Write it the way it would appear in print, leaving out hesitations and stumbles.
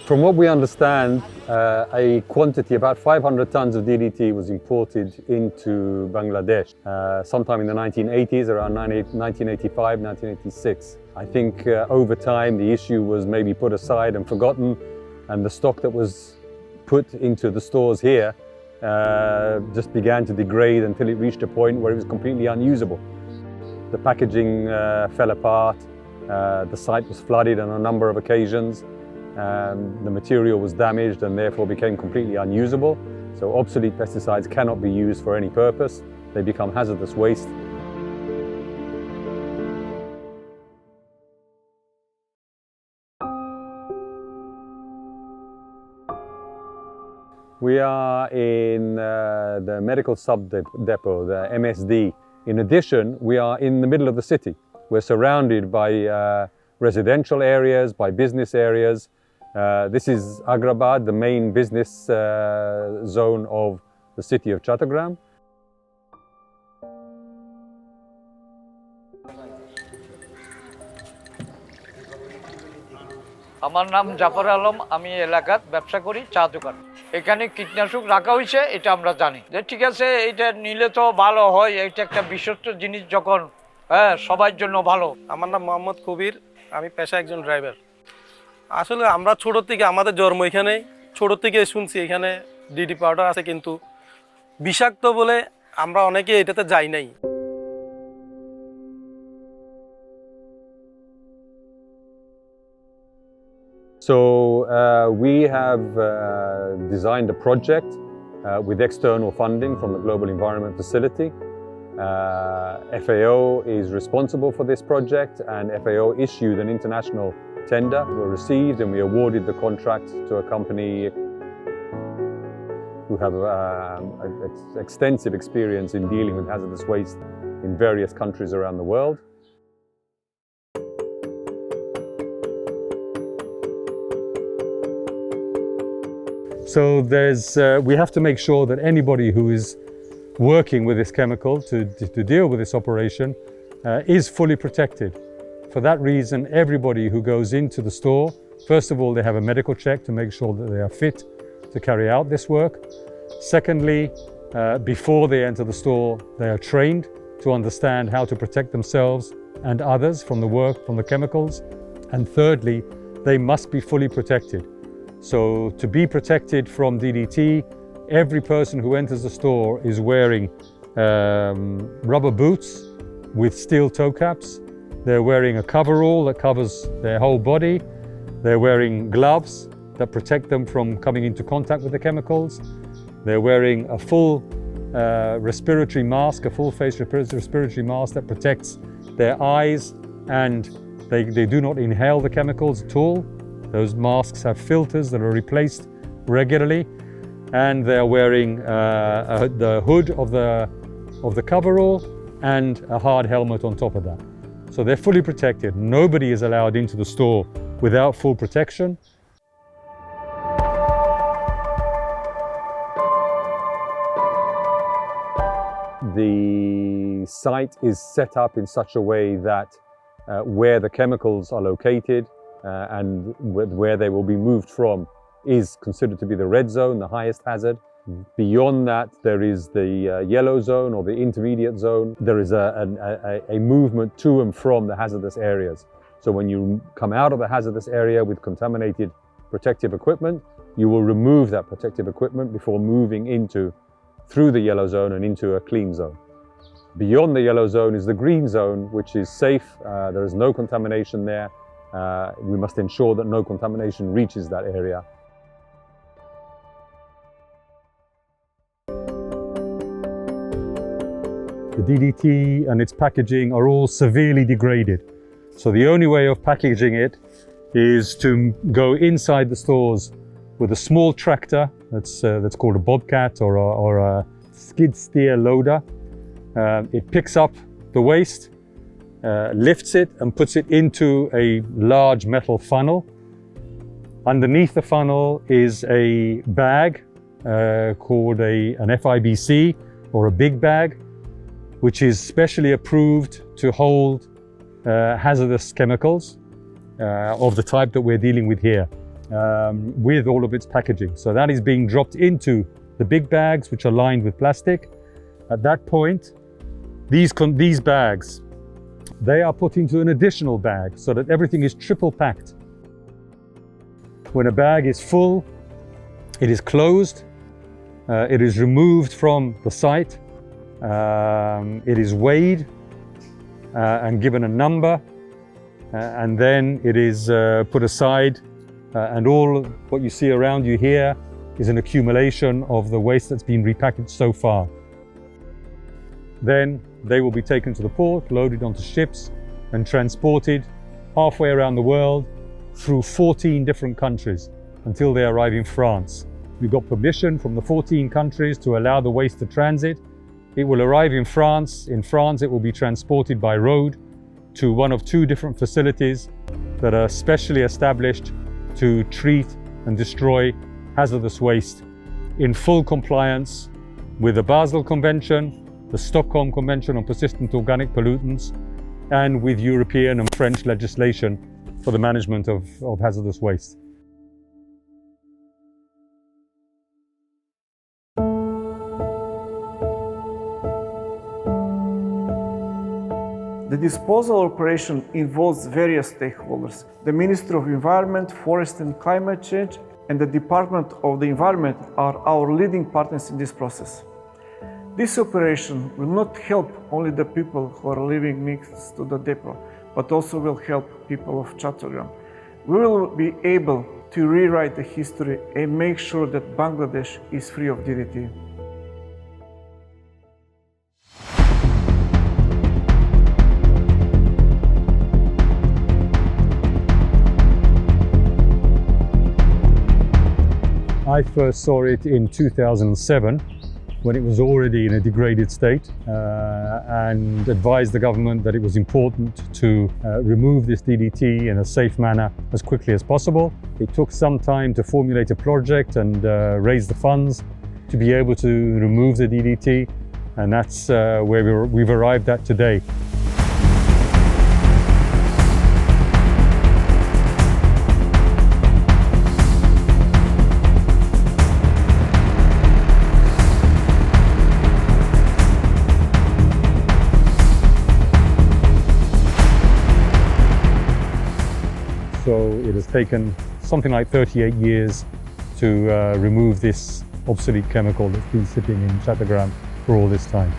From what we understand, a quantity, about 500 tons of DDT was imported into Bangladesh sometime in the 1980s, around 1985, 1986. I think over time the issue was maybe put aside and forgotten, and the stock that was put into the stores here just began to degrade until it reached a point where it was completely unusable. The packaging fell apart, the site was flooded on a number of occasions. The material was damaged and therefore became completely unusable. So obsolete pesticides cannot be used for any purpose. They become hazardous waste. We are in the medical sub-depot, the MSD. In addition, we are in the middle of the city. We're surrounded by residential areas, by business areas. This is Agrabad, the main business zone of the city of Chattogram. আমার নাম জাফর আলম, আমি এলাকার ব্যবসা করি চা দোকান। এখানে কীটনাশক রাখা হয়েছে এটা আমরা জানি যে ঠিক আছে, এটা নিলে তো ভালো হয়, এটা একটা বিশ্বস্ত জিনিস যখন সবার জন্য ভালো। আমার নাম মোহাম্মদ কবির, আমি পেশা একজন ড্রাইভার। আসলে আমরা ছোট থেকে আমাদের জন্ম এখানে, ছোট থেকে শুনছি এখানে ডিডি পাউডার আছে, কিন্তু বিষাক্ত বলে আমরা অনেকে এটাতে যাই নাই। So we have designed a project with external funding from the Global Environment Facility. FAO is responsible for this project, and FAO issued an international tender. We received and we awarded the contract to a company who have extensive experience in dealing with hazardous waste in various countries around the world. So we have to make sure that anybody who is working with this chemical to deal with this operation is fully protected. For that reason, everybody who goes into the store, first of all, they have a medical check to make sure that they are fit to carry out this work. Secondly, before they enter the store, they are trained to understand how to protect themselves and others from the work, from the chemicals. And thirdly, they must be fully protected. So to be protected from DDT, every person who enters the store is wearing rubber boots with steel toe caps. They're wearing a coverall that covers their whole body. They're wearing gloves that protect them from coming into contact with the chemicals. They're wearing a full respiratory mask, a full face respiratory mask that protects their eyes, and they do not inhale the chemicals at all. Those masks have filters that are replaced regularly, and they are wearing the hood of the coverall and a hard helmet on top of that. So they're fully protected. Nobody is allowed into the store without full protection. The site is set up in such a way that where the chemicals are located and where they will be moved from is considered to be the red zone, the highest hazard. Beyond that, there is the yellow zone or the intermediate zone. There is a movement to and from the hazardous areas. So when you come out of the hazardous area with contaminated protective equipment, you will remove that protective equipment before moving through the yellow zone and into a clean zone. Beyond the yellow zone is the green zone, which is safe. There is no contamination there. We must ensure that no contamination reaches that area. The DDT and its packaging are all severely degraded. So the only way of packaging it is to go inside the stores with a small tractor that's called a bobcat or a skid steer loader. It picks up the waste, lifts it and puts it into a large metal funnel. Underneath the funnel is a bag called an FIBC or a big bag, which is specially approved to hold hazardous chemicals of the type that we're dealing with here. with all of its packaging. So that is being dropped into the big bags, which are lined with plastic. At that point, these bags, they are put into an additional bag so that everything is triple packed. When a bag is full, it is closed, it is removed from the site, it is weighed and given a number, and then it is put aside, and all what you see around you here is an accumulation of the waste that's been repackaged so far. Then they will be taken to the port, loaded onto ships, and transported halfway around the world through 14 different countries until they arrive in France. We got permission from the 14 countries to allow the waste to transit. It will arrive in France. In France, it will be transported by road to one of 2 different facilities that are specially established to treat and destroy hazardous waste in full compliance with the Basel Convention, the Stockholm Convention on Persistent Organic Pollutants, and with European and French legislation for the management of hazardous waste. The disposal operation involves various stakeholders. The Ministry of Environment, Forest and Climate Change and the Department of the Environment are our leading partners in this process. This operation will not help only the people who are living next to the depot, but also will help people of Chattogram. We will be able to rewrite the history and make sure that Bangladesh is free of DDT. I first saw it in 2007 when it was already in a degraded state and advised the government that it was important to remove this DDT in a safe manner as quickly as possible. It took some time to formulate a project and raise the funds to be able to remove the DDT, and that's where we've arrived at today. So it has taken something like 38 years to remove this obsolete chemical that's been sitting in Chattogram for all this time.